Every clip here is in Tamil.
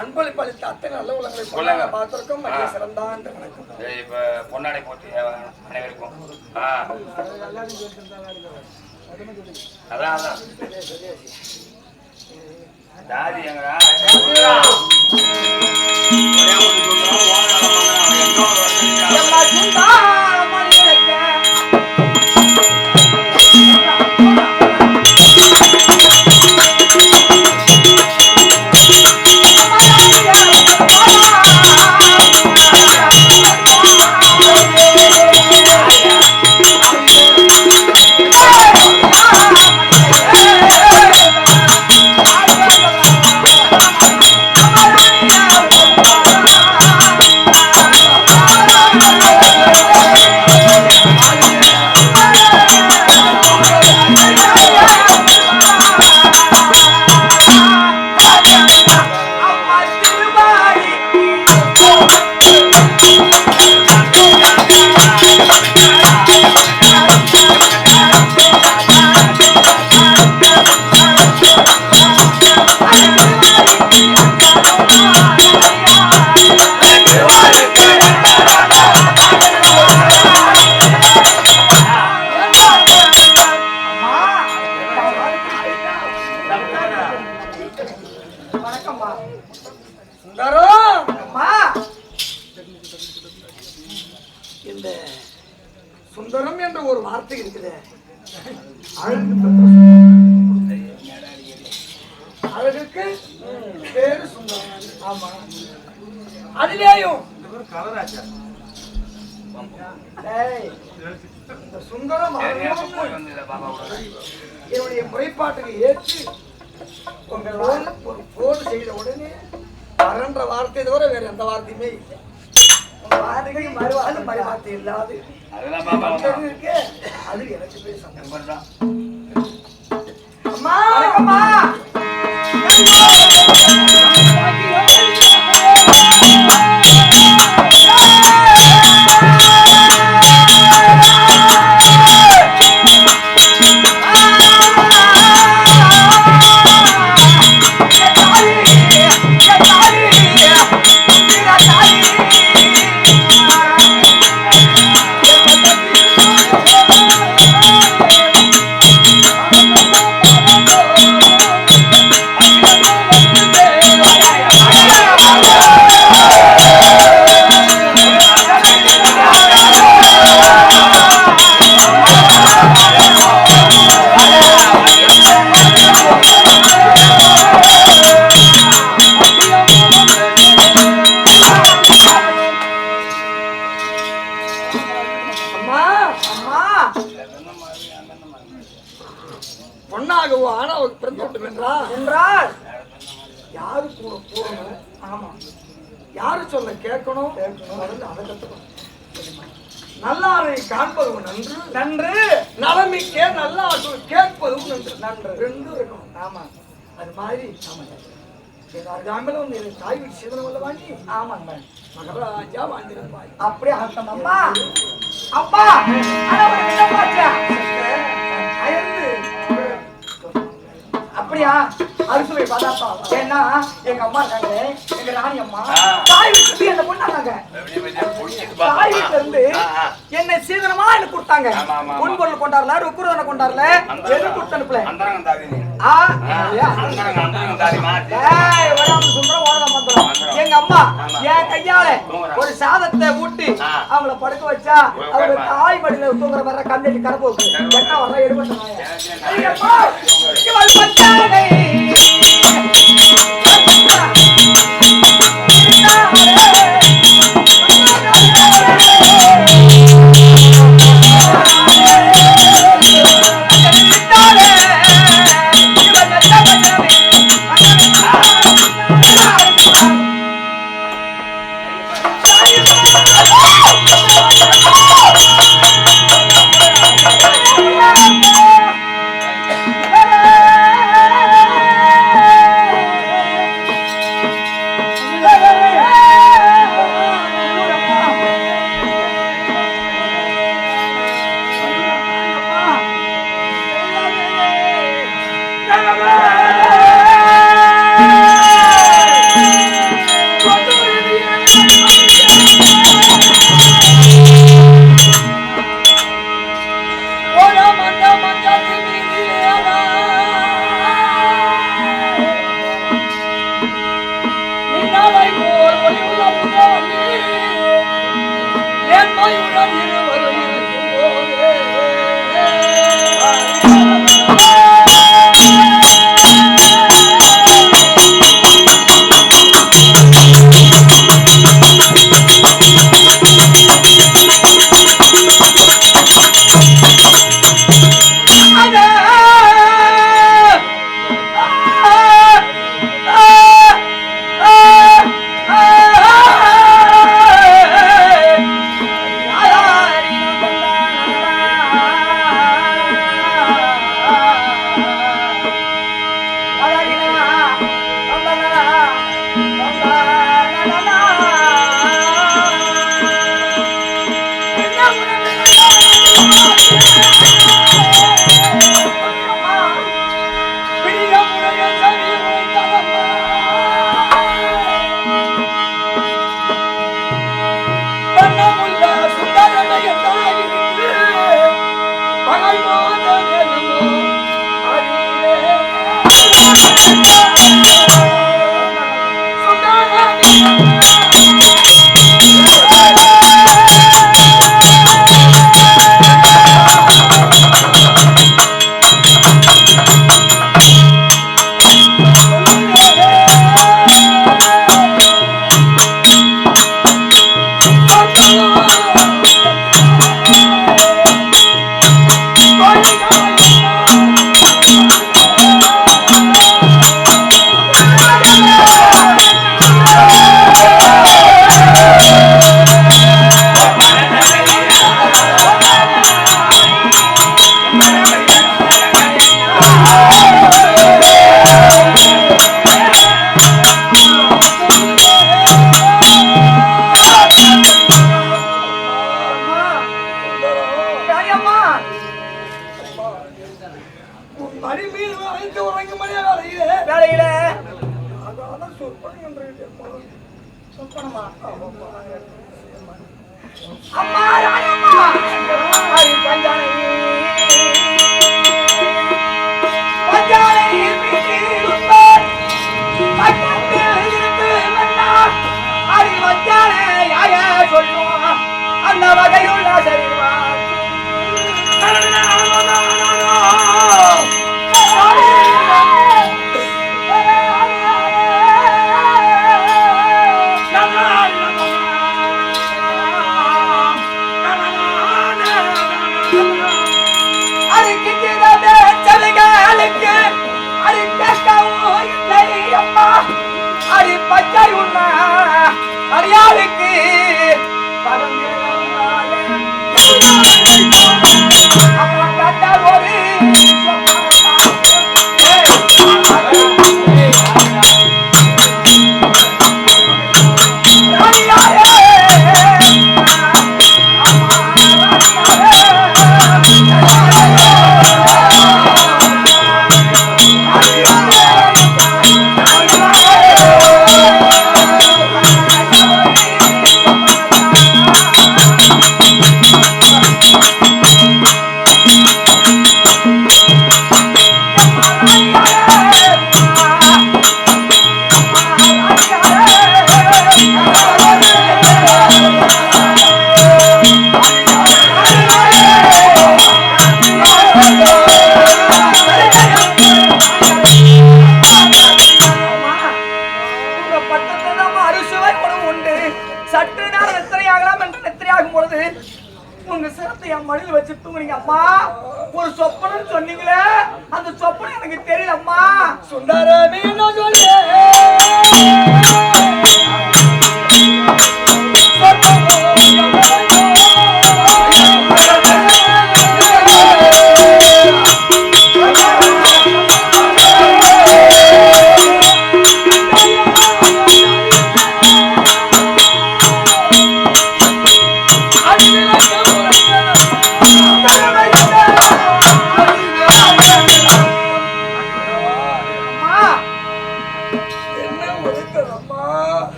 அன்பளிப்பு அளித்த அத்தனை நல்ல உலகங்களை பார்த்திருக்கோம். சிறந்தான் இப்ப பொன்னாடை போட்டி அனைவருக்கும் அதான் தாதி எங்க இந்த சுந்தரம் என்ற ஒரு வார்த்தை இருக்குது. அழகுக்கு பேரு சுந்தரம். ஆமா, அதுலயும் இந்த சுந்தரம் என்னுடைய முறைப்பாட்டுக்கு ஏற்று உங்களால் ஒரு போன் செய்த உடனே வரன்ற வார்த்தை தவிர வேற எந்த வார்த்தையுமே இல்லை. வார்த்தை இல்லாது இருக்கு. அது எனக்கு பேச அம்மா அம்மா பொண்ணாகவோ ஆணாவுக்கு பிறந்து என்றால் யாரு கூட போகணும். ஆமா, யாரு சொல்ல கேட்கணும். அதை கத்துக்கணும். நல்லாரை காண்பதும் நன்று நன்று, நலமிக்கே நல்லா கேட்பதும் நன்று நன்று, ரெண்டும் இருக்கணும். ஆமா, அது மாதிரி அருகாமையில வந்து எனக்கு தாய் வீட்டு சீதனம் உள்ள வாங்கி. ஆமாங்க, மகராஜா வாழ்ந்திருப்பாய். அப்படியே அர்த்தம். அம்மா அப்பா அப்படியா அரிசுவை பாதாப்பா. ஏன்னா எங்க அம்மா இருக்காங்க, எங்க ராணி அம்மா தாய் வீட்டுல என்ன பண்ணாங்க. தாய் வீட்டுல இருந்து என்ன சீதனமா எனக்கு கொடுத்தாங்க. பொன்பொருள் கொண்டாடல, ருக்குரதனை கொண்டாடல, எது கொடுத்து அனுப்பல. எங்க அம்மா என் கையால ஒரு சாதத்தை ஊட்டி அவங்கள படுக்க வச்சா அவங்க தாய் மடியில தூங்குற மாதிரி கண்ணெட்டி கரை போகுது. என்ன வர எடுப்ப அம்மாயுடன் இருவரும் இருக்கும்போது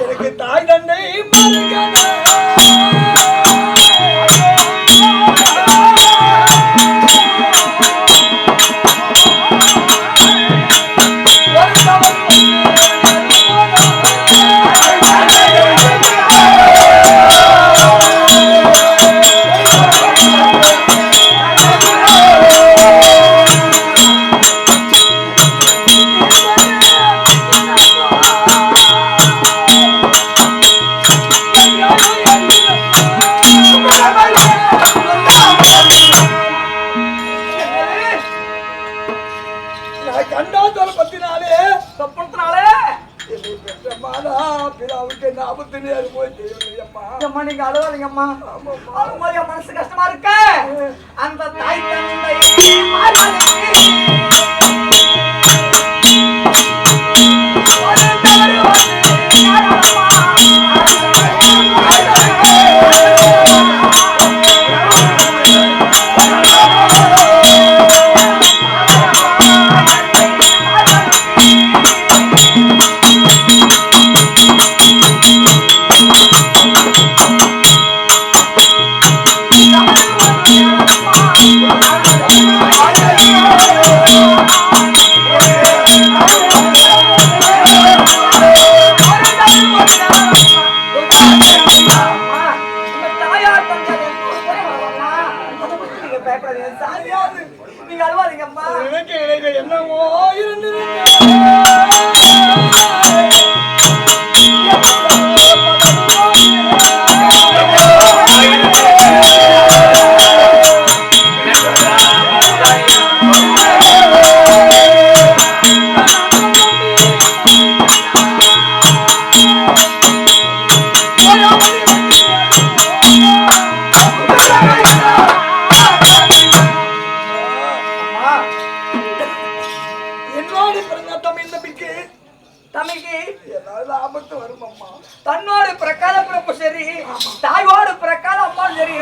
எனக்கு தாய் தந்தை சொப்பனத்தினாலே பிதாவுக்கு என்ன ஆபத்துன்னு அது போய் தெரியலையம்மா. அம்மா நீங்க அழுவாதீங்கம்மா. அழும்போது என் மனசு கஷ்டமா இருக்க. அந்த தாய் தந்தை நீங்க அழுவாதீங்கம்மா. என்னவோ தன்னோடு பிரகால பிறப்பு சரி, தாயோடு பிரகால அம்மா சரி.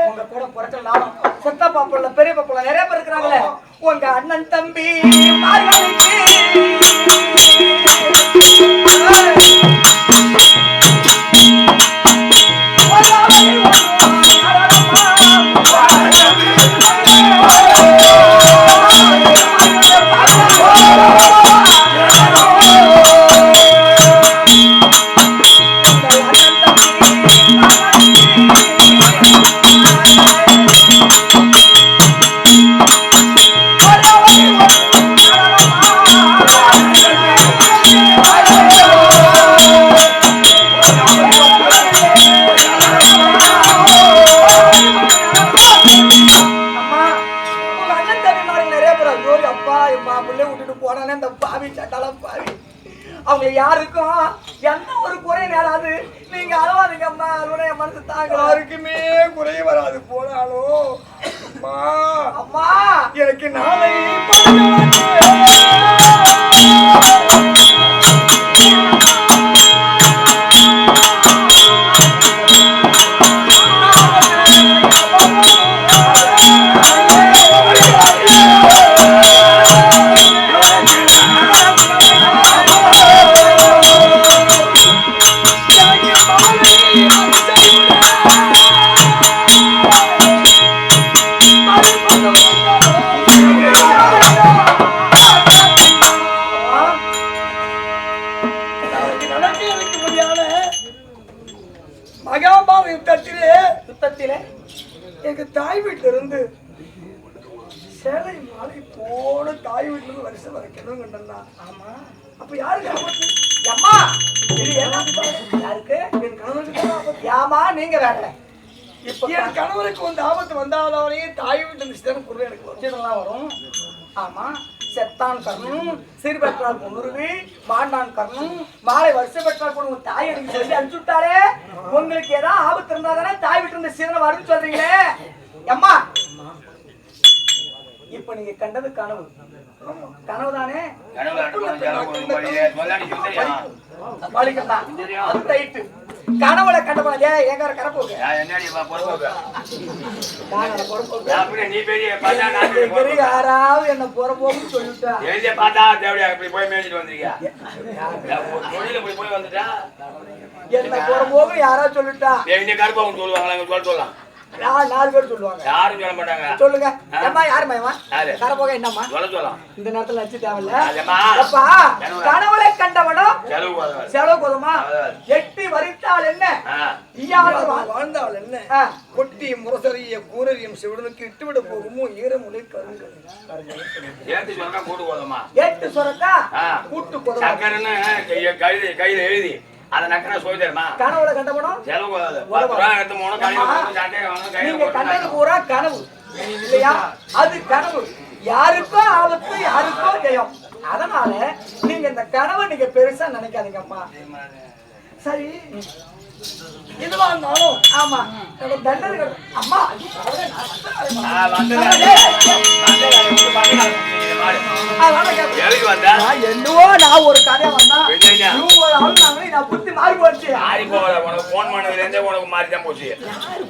உங்க கூட பிறக்கலாம் செத்த பாப்புல பெரிய பாப்புல நிறைய பேர் இருக்கிறாங்களே. உங்க அண்ணன் தம்பி அவங்க யாருக்கும் எந்த ஒரு குறை நேராது. நீங்க அழுவாதீங்க அம்மா. அழுவடைய மனசு தாங்க. யாருக்குமே குறை வராது. போனாலும் அம்மா அம்மா எனக்கு நாளை மகாபாரத யுத்தத்திலே எங்க தாய் வீட்டுல இருந்து சேலை மாலை போன தாய் வீட்டுல இருந்து வருஷம் வரைக்கணும் கண்டா. ஆமா அப்ப யாருக்கு ஆபத்து? அம்மா இது யாருக்கு? என் கணவருக்கு. யாமா நீங்க வேற இப்ப என் கணவருக்கு வந்து ஆபத்து வந்தாலே தாய் வீட்டுல இருந்து சிதறம் குறை எனக்கு வச்சதெல்லாம் வரும். ஆமா செத்தான் கரணும், சிறு பெற்றால் பொண்ணுருவி, மாண்டான் கரணும், மாலை வருஷம் பெற்றால் பொண்ணு தாய் எனக்கு சொல்லி அனுப்பிச்சுட்டாலே. உங்களுக்கு ஏதாவது ஆபத்து இருந்தா தானே தாய் விட்டு இருந்த சீதனை வரும்னு சொல்றீங்களே. அம்மா இப்ப நீங்க கண்டது கனவு. கனவு தானே? கனவுல கண்டவன எங்க கரப்போக்கு யாராவது என்ன புறப்போக்கு சொல்லிட்டா என்ன புறப்போக்கு யாராவது சொல்லிட்டா சொல்லுவாங்க. 4 பேர் சொல்லுவாங்க. யாரும் சொல்ல மாட்டாங்க. சொல்லுங்க. அம்மா யாரு மயமா? கரப்போக என்னம்மா? சொல்லலாம். இந்த நேரத்துல நச்சு தேவையில்ல. அப்பா கனவுல கண்டவனும் செலவு போதுமா? எட்டி வரித்தால் என்ன? வாழ்ந்தால் என்ன? கொட்டி முரசறிய கூரரியம் சிவனுக்கு இட்டுவிட போகுமோ ஈரமுலை கருங்கல். ஏத்து சொன்னா கூட்டு போதுமா? ஏத்து சொன்னா கூட்டு போதுமா? சக்கரன்னு கையில எழுதி அத நக்கற சோய்தேமா கனவுல கண்டவனும் செலவு போதாது. 10 ரூபாய் எடுத்து போன நீங்க கண்டது பூரா கனவு இல்லையா? அது கனவு. யாருக்கோ ஆபத்து யாருக்கோ ஜெயம். அதனால நீங்க இந்த கனவை நீங்க பெருசா நினைக்காதீங்கம்மா. சரி, இதுவா இருந்தாலும் ஆமா தண்டர்கள் அம்மா என்னவோ நான் ஒரு கதையா வந்தா நான் புத்தி மாறி போச்சு. உனக்கு போன் பண்ணதுல இருந்தே உனக்கு மாறிதான் போச்சு.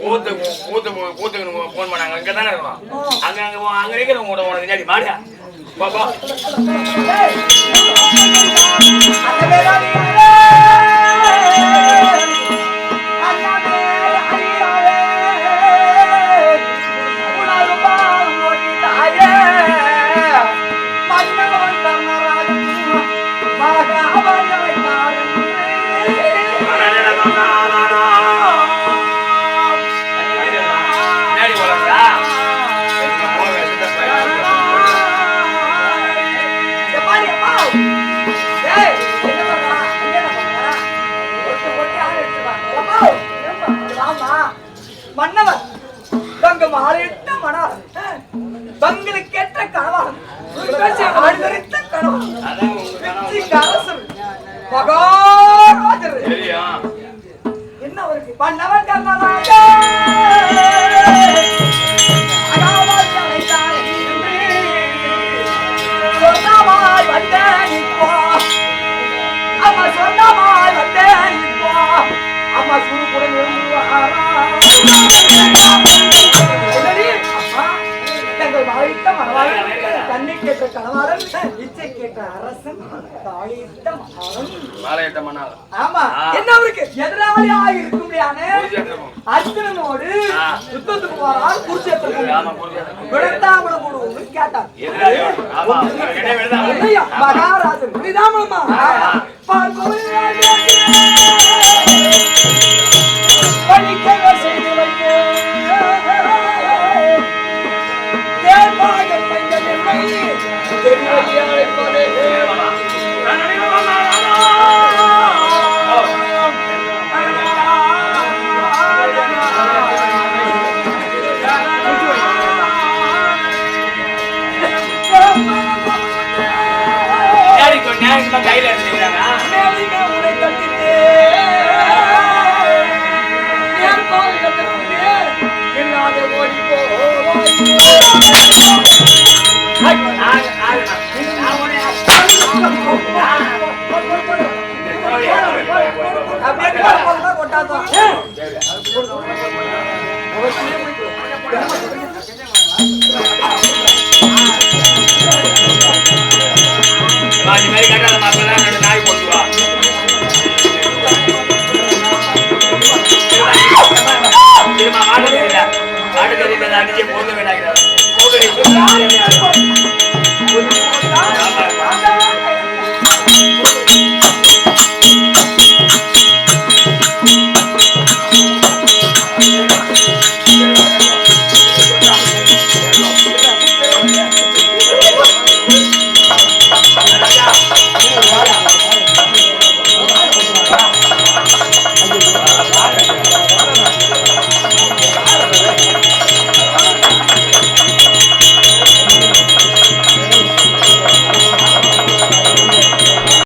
கூத்துக்கு போன் பண்ணாங்க, இங்கதானே இருக்கணும். அங்க இருக்கிறவங்க கூட உனக்கு நேடி மாறியா பாப்பா. மன்னவர் தங்க மாறிட்ட மனார் தங்களுக்கேற்ற கணவன் அழுதறித்த கணவன் அரசர் மகாராஜர் என்ன அவருக்கு மன்னவர் கர்ணராஜ சொன்னமாய் வந்தேன் இப்போ அம்மா சொன்னமாய் வந்தேன் இப்போ அம்மா சுரு கூட தங்கள் வாழ்த்த மனவாளன் கண்ணை கேட்ட கணவாளன் இச்சை கேட்ட அரசன் தாயிட்ட மகாரன். ஆமா, என்ன அவருக்கு எதிராளியாக இருக்கும்படியான அர்ஜுனனோடு யுத்தத்துக்கு போறான் குருச்சேத்திரம் விடத்தாமனு கேட்டார். மகாராஜன் புரிதாமமா பணிக்கவே செய்து வைக்க தேர்வாக பையன் என்னை தெரியவழி அழைப்பதே கையில எடுத்துக்கிறாங்க. உடை கட்டிட்டு இல்லாத ஓடி கொட்டாதான் இந்த மாதிரி கட்டாத மாப்பிள்ளை நாய் போட்டுவா. திரும்ப ஆடு தெரியல, ஆடு தெரியல அடிச்சு போட்டு வேண்டாங்கிறார்.